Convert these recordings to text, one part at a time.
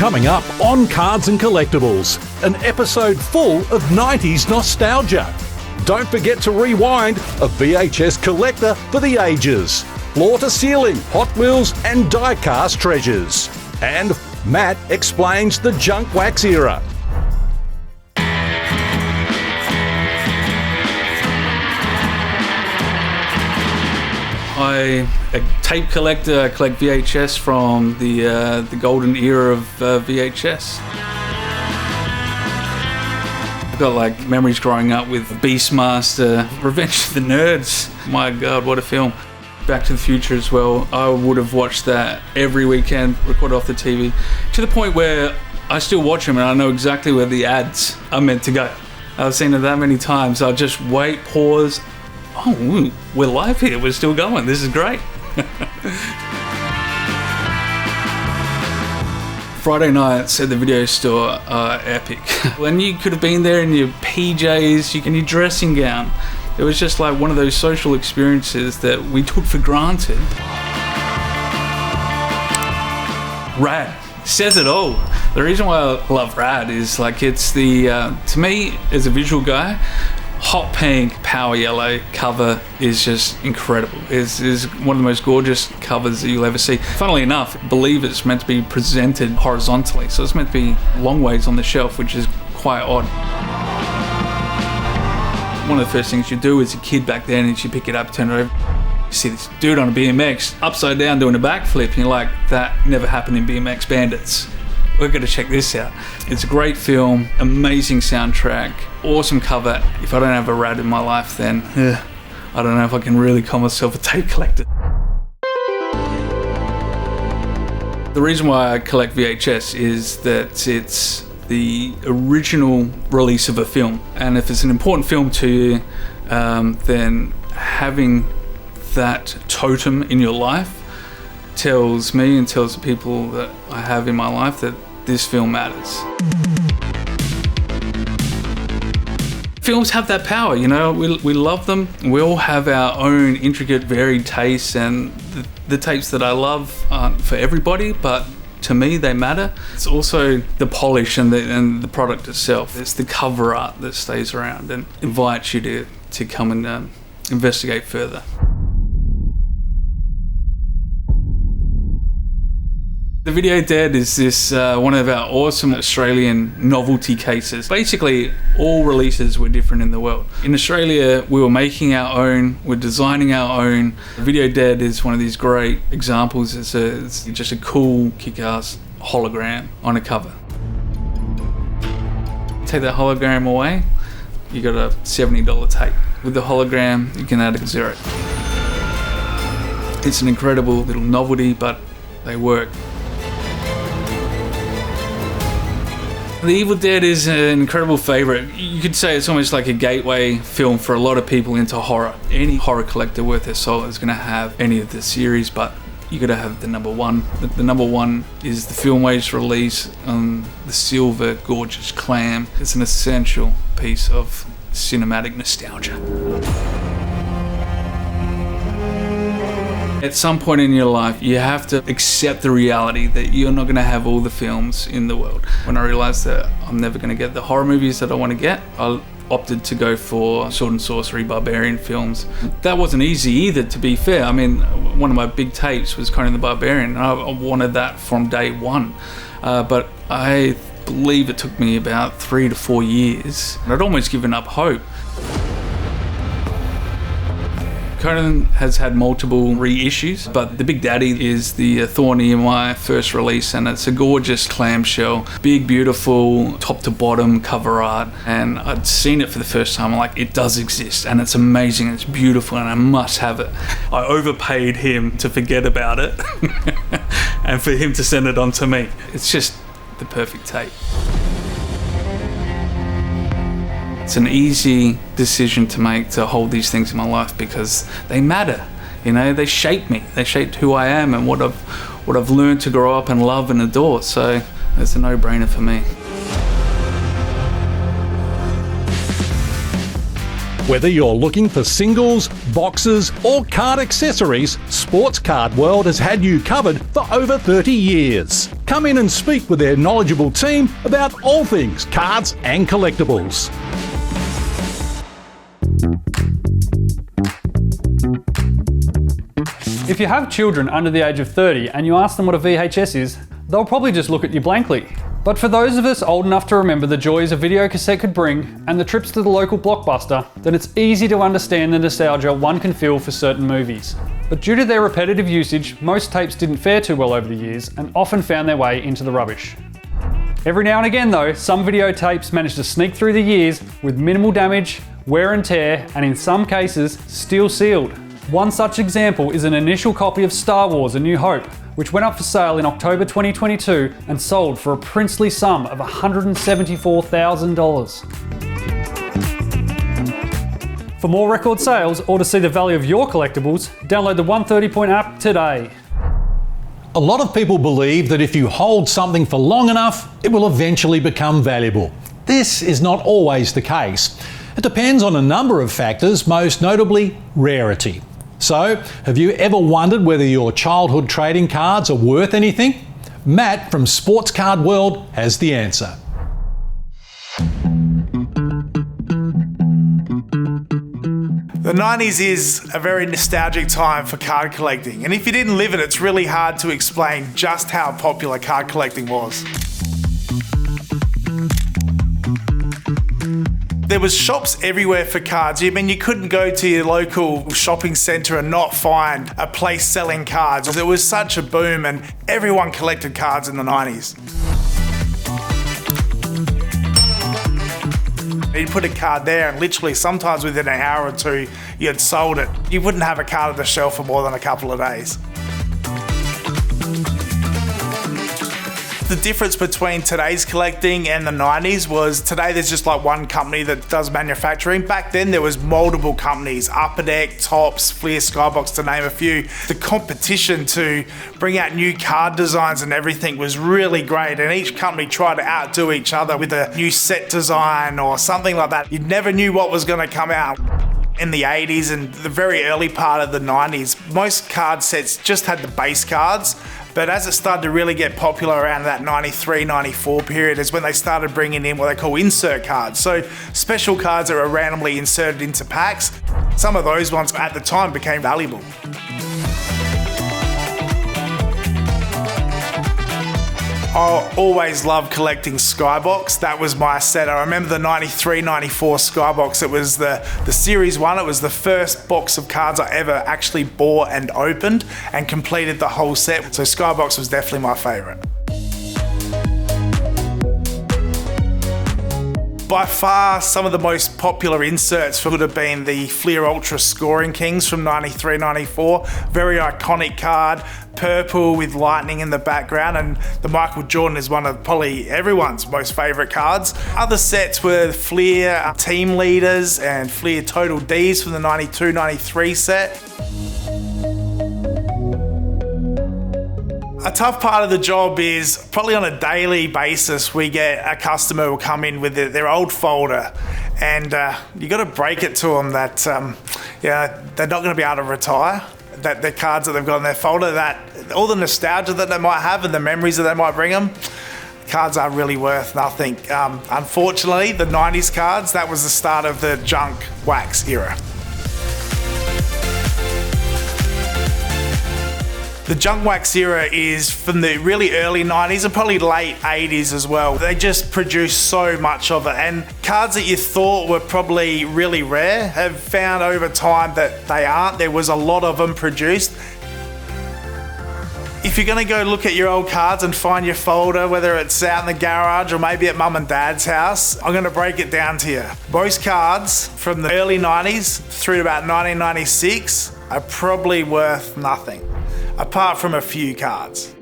Coming up on Cards and Collectibles, an episode full of 90s nostalgia. Don't forget to rewind, a VHS collector for the ages. Floor-to-ceiling Hot Wheels and diecast treasures. And Matt explains the junk wax era. I'm a tape collector. I collect VHS from the golden era of VHS. I've got like memories growing up with Beastmaster, Revenge of the Nerds. My God, what a film. Back to the Future as well. I would have watched that every weekend, recorded off the TV, to the point where I still watch them and I know exactly where the ads are meant to go. I've seen it that many times. I'll just wait, pause. Oh, we're live here. We're still going. This is great. Friday nights at the video store are epic. When you could have been there in your PJs, in your dressing gown. It was just like one of those social experiences that we took for granted. Rad. Says it all. The reason why I love Rad is like it's the, to me, as a visual guy, hot pink, power yellow cover is just incredible. It's one of the most gorgeous covers that you'll ever see. Funnily enough, I believe it's meant to be presented horizontally, so it's meant to be long ways on the shelf, which is quite odd. One of the first things you do as a kid back then is you pick it up, turn it over, you see this dude on a BMX upside down doing a backflip, and you're like, that never happened in BMX Bandits. We're going to check this out. It's a great film, amazing soundtrack, awesome cover. If I don't have a Rad in my life, then I don't know if I can really call myself a tape collector. The reason why I collect VHS is that it's the original release of a film. And if it's an important film to you, then having that totem in your life tells me and tells the people that I have in my life that this film matters. Films have that power, you know, we love them. We all have our own intricate, varied tastes, and the tapes that I love aren't for everybody, but to me they matter. It's also the polish and the product itself. It's the cover art that stays around and invites you to come and investigate further. The Video Dead is this one of our awesome Australian novelty cases. Basically, all releases were different in the world. In Australia, we were making our own, we're designing our own. The Video Dead is one of these great examples. It's just a cool, kick-ass hologram on a cover. Take that hologram away, you got a $70 tape. With the hologram, you can add a zero. It's an incredible little novelty, but they work. The Evil Dead is an incredible favourite. You could say it's almost like a gateway film for a lot of people into horror. Any horror collector worth their salt is going to have any of the series, but you got to have the number one. The number one is the Filmways release on the silver, gorgeous clam. It's an essential piece of cinematic nostalgia. At some point in your life, you have to accept the reality that you're not going to have all the films in the world. When I realized that I'm never going to get the horror movies that I want to get, I opted to go for sword and sorcery, barbarian films. That wasn't easy either, to be fair. I mean, one of my big tapes was Conan the Barbarian, and I wanted that from day one. But I believe it took me about 3 to 4 years. I'd almost given up hope. Conan has had multiple reissues, but the Big Daddy is the thorn in my first release, and it's a gorgeous clamshell, big, beautiful, top to bottom cover art. And I'd seen it for the first time. I'm like, it does exist, and it's amazing, and it's beautiful, and I must have it. I overpaid him to forget about it, and for him to send it on to me. It's just the perfect tape. It's an easy decision to make to hold these things in my life because they matter. You know, they shape me. They shaped who I am and what I've learned to grow up and love and adore. So it's a no-brainer for me. Whether you're looking for singles, boxes, or card accessories, Sports Card World has had you covered for over 30 years. come in and speak with their knowledgeable team about all things cards and collectibles. If you have children under the age of 30 and you ask them what a VHS is, they'll probably just look at you blankly. But for those of us old enough to remember the joys a video cassette could bring and the trips to the local Blockbuster, then it's easy to understand the nostalgia one can feel for certain movies. But due to their repetitive usage, most tapes didn't fare too well over the years and often found their way into the rubbish. Every now and again though, some videotapes managed to sneak through the years with minimal damage, wear and tear, and in some cases, still sealed. One such example is an initial copy of Star Wars A New Hope, which went up for sale in October 2022 and sold for a princely sum of $174,000. For more record sales or to see the value of your collectibles, download the 130 Point app today. A lot of people believe that if you hold something for long enough, it will eventually become valuable. This is not always the case. It depends on a number of factors, most notably rarity. So, have you ever wondered whether your childhood trading cards are worth anything? Matt from Sports Card World has the answer. The 90s is a very nostalgic time for card collecting, and if you didn't live it, it's really hard to explain just how popular card collecting was. There was shops everywhere for cards. I mean, you couldn't go to your local shopping centre and not find a place selling cards. It was such a boom and everyone collected cards in the 90s. You'd put a card there and literally sometimes within an hour or two, you had sold it. You wouldn't have a card on the shelf for more than a couple of days. The difference between today's collecting and the 90s was today there's just like one company that does manufacturing. Back then there was multiple companies, Upper Deck, Topps, Fleer, Skybox to name a few. The competition to bring out new card designs and everything was really great, and each company tried to outdo each other with a new set design or something like that. You never knew what was going to come out. In the 80s and the very early part of the 90s, most card sets just had the base cards. But as it started to really get popular around that 93, 94 period is when they started bringing in what they call insert cards. So special cards that were randomly inserted into packs. Some of those ones at the time became valuable. I always loved collecting Skybox. That was my set. I remember the 93, 94 Skybox. It was the Series 1. It was the first box of cards I ever actually bought and opened and completed the whole set. So Skybox was definitely my favourite. By far, some of the most popular inserts would have been the Fleer Ultra Scoring Kings from 93, 94. Very iconic card, purple with lightning in the background, and the Michael Jordan is one of probably everyone's most favourite cards. Other sets were Fleer Team Leaders and Fleer Total Ds from the 92, 93 set. A tough part of the job is probably on a daily basis we get a customer who will come in with their old folder, and you got to break it to them that they're not going to be able to retire, that the cards that they've got in their folder, that all the nostalgia that they might have and the memories that they might bring them, cards are really worth nothing. Unfortunately, the 90s cards, that was the start of the junk wax era. The junk wax era is from the really early 90s and probably late 80s as well. They just produced so much of it, and cards that you thought were probably really rare have found over time that they aren't. There was a lot of them produced. If you're going to go look at your old cards and find your folder, whether it's out in the garage or maybe at mum and dad's house, I'm going to break it down to you. Most cards from the early 90s through to about 1996 are probably worth nothing, apart from a few cards.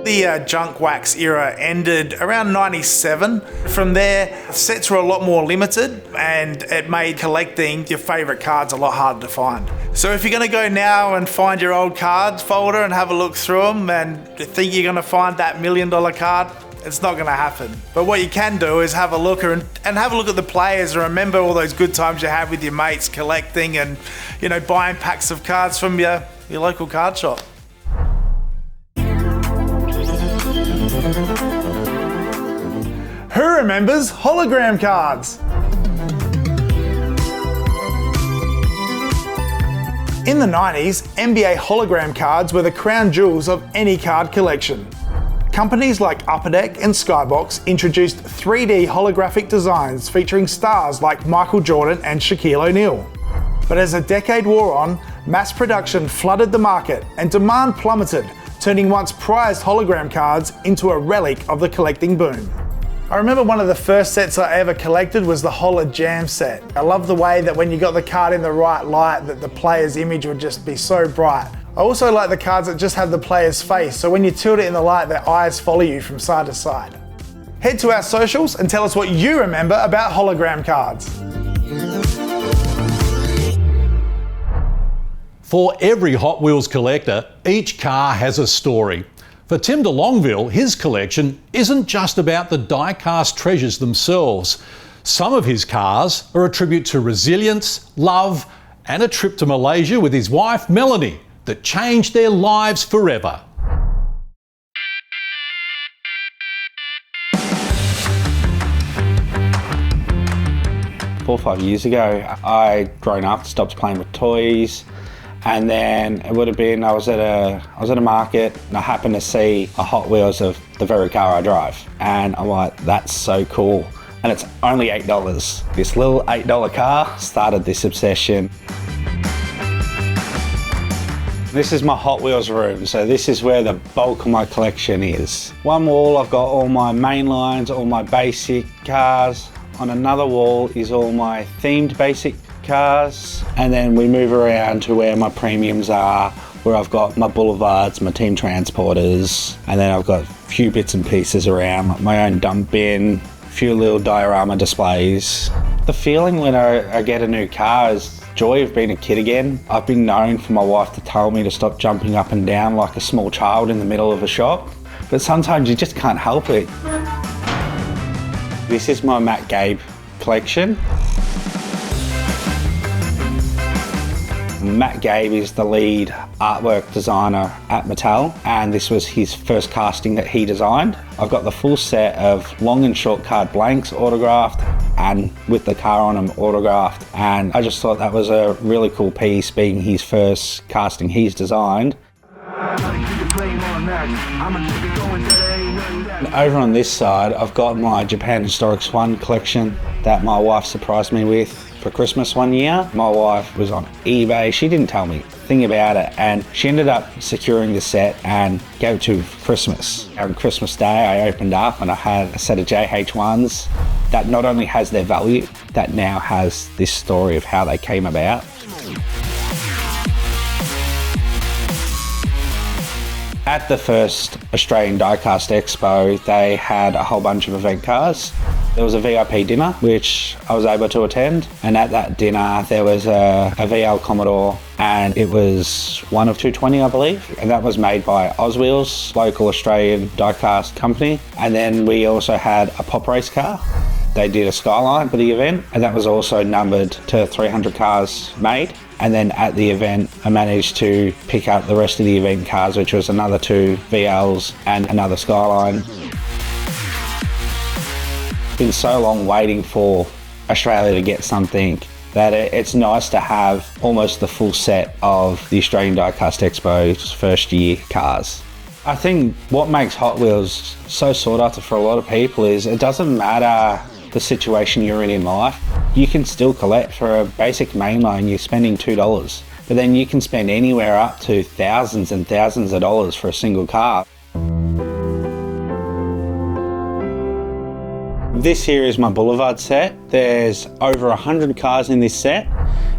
The junk wax era ended around 97. From there, sets were a lot more limited, and it made collecting your favourite cards a lot harder to find. So if you're going to go now and find your old cards folder and have a look through them and think you're going to find that $1 million card, it's not going to happen. But what you can do is have a look and have a look at the players and remember all those good times you had with your mates collecting and, buying packs of cards from your local card shop. Who remembers hologram cards? In the 90s, NBA hologram cards were the crown jewels of any card collection. Companies like Upper Deck and Skybox introduced 3D holographic designs featuring stars like Michael Jordan and Shaquille O'Neal. But as a decade wore on, mass production flooded the market and demand plummeted, turning once prized hologram cards into a relic of the collecting boom. I remember one of the first sets I ever collected was the Holo Jam set. I love the way that when you got the card in the right light that the player's image would just be so bright. I also like the cards that just have the player's face, so when you tilt it in the light, their eyes follow you from side to side. Head to our socials and tell us what you remember about hologram cards. For every Hot Wheels collector, each car has a story. For Tim de Longville, his collection isn't just about the die-cast treasures themselves. Some of his cars are a tribute to resilience, love, and a trip to Malaysia with his wife Melanie that changed their lives forever. Four or 5 years ago, I'd grown up, stopped playing with toys. And then it would have been, I was at a market and I happened to see a Hot Wheels of the very car I drive. And I'm like, that's so cool. And it's only $8. This little $8 car started this obsession. This is my Hot Wheels room. So this is where the bulk of my collection is. One wall, I've got all my main lines, all my basic cars. On another wall is all my themed basic cars, and then we move around to where my premiums are, where I've got my boulevards, my team transporters, and then I've got a few bits and pieces around, like my own dump bin, a few little diorama displays. The feeling when I get a new car is joy of being a kid again. I've been known for my wife to tell me to stop jumping up and down like a small child in the middle of a shop, but sometimes you just can't help it. This is my Matt Gabe collection. Matt Gabe is the lead artwork designer at Mattel, and this was his first casting that he designed. I've got the full set of long and short card blanks autographed and with the car on them autographed, and I just thought that was a really cool piece, being his first casting he's designed. And over on this side, I've got my Japan Historics 1 collection that my wife surprised me with for Christmas one year. My wife was on eBay. She didn't tell me a thing about it, and she ended up securing the set and gave it to Christmas. On Christmas Day, I opened up and I had a set of JH1s that not only has their value, that now has this story of how they came about. At the first Australian Diecast Expo, they had a whole bunch of event cars. There was a VIP dinner, which I was able to attend. And at that dinner, there was a VL Commodore, and it was one of 220, I believe. And that was made by Oswheels, local Australian diecast company. And then we also had a pop race car. They did a Skyline for the event, and that was also numbered to 300 cars made. And then at the event, I managed to pick up the rest of the event cars, which was another 2 VLs and another Skyline. It's been so long waiting for Australia to get something that it's nice to have almost the full set of the Australian Diecast Expo's first year cars. I think what makes Hot Wheels so sought after for a lot of people is it doesn't matter the situation you're in life. You can still collect. For a basic mainline, you're spending $2, but then you can spend anywhere up to thousands and thousands of dollars for a single car. This here is my Boulevard set. There's over 100 cars in this set.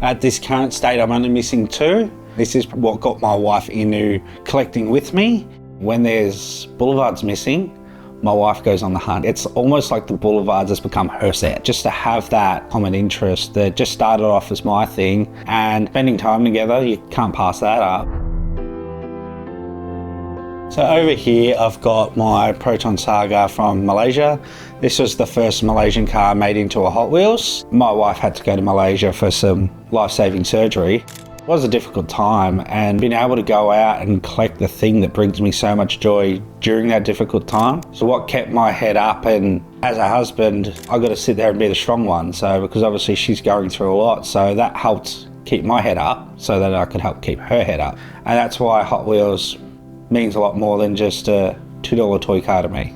At this current state, I'm only missing 2. This is what got my wife into collecting with me. When there's Boulevards missing, my wife goes on the hunt. It's almost like the Boulevards has become her set. Just to have that common interest that just started off as my thing, and spending time together, you can't pass that up. So over here, I've got my Proton Saga from Malaysia. This was the first Malaysian car made into a Hot Wheels. My wife had to go to Malaysia for some life-saving surgery. It was a difficult time, and being able to go out and collect the thing that brings me so much joy during that difficult time. So what kept my head up, and as a husband, I got to sit there and be the strong one. So because obviously she's going through a lot, so that helped keep my head up so that I could help keep her head up. And that's why Hot Wheels means a lot more than just a $2 toy car to me.